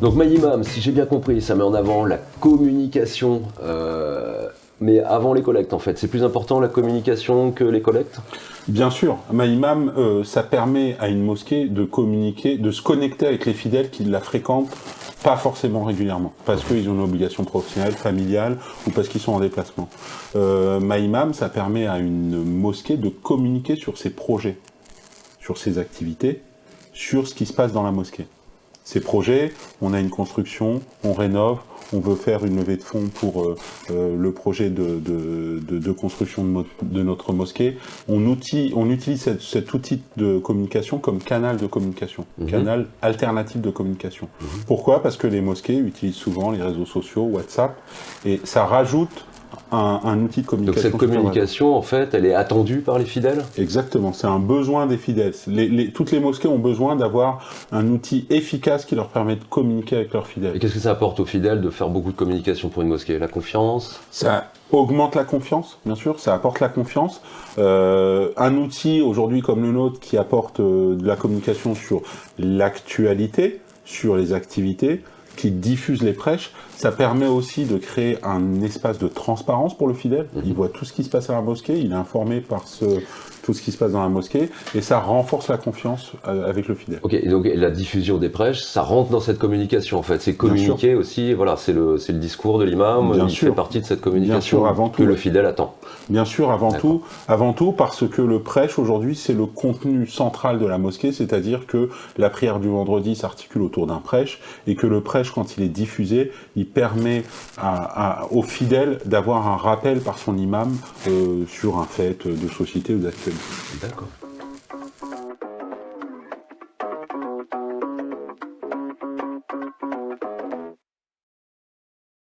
Donc MyImam, si j'ai bien compris, ça met en avant la communication, mais avant les collectes en fait. C'est plus important la communication que les collectes ? Bien sûr, MyImam, ça permet à une mosquée de communiquer, de se connecter avec les fidèles qui la fréquentent pas forcément régulièrement, parce qu'ils ont une obligation professionnelle, familiale, ou parce qu'ils sont en déplacement. MyImam, ça permet à une mosquée de communiquer sur ses projets, sur ses activités, sur ce qui se passe dans la mosquée. Ces projets, on a une construction, on rénove, on veut faire une levée de fonds pour le projet de construction de notre mosquée. On utilise cet outil de communication comme canal de communication, canal alternatif de communication. Pourquoi ? Parce que les mosquées utilisent souvent les réseaux sociaux, WhatsApp, et ça rajoute un outil de communication. Donc cette communication, en fait, elle est attendue par les fidèles ? Exactement, c'est un besoin des fidèles. Toutes les mosquées ont besoin d'avoir un outil efficace qui leur permet de communiquer avec leurs fidèles. Et qu'est-ce que ça apporte aux fidèles de faire beaucoup de communication pour une mosquée ? La confiance ? Ça augmente la confiance, bien sûr, ça apporte la confiance. Un outil aujourd'hui comme le nôtre qui apporte de la communication sur l'actualité, sur les activités, qui diffuse les prêches, ça permet aussi de créer un espace de transparence pour le fidèle. Il voit tout ce qui se passe à la mosquée, il est informé par tout ce qui se passe dans la mosquée, et ça renforce la confiance avec le fidèle. Ok, et donc la diffusion des prêches, ça rentre dans cette communication en fait. C'est communiquer aussi, voilà, c'est le discours de l'imam, il fait partie de cette communication que le fidèle attend. Bien sûr, avant tout, parce que le prêche aujourd'hui, c'est le contenu central de la mosquée, c'est-à-dire que la prière du vendredi s'articule autour d'un prêche, et que le prêche, quand il est diffusé, il permet aux fidèles d'avoir un rappel par son imam sur un fait de société ou d'actualité. D'accord.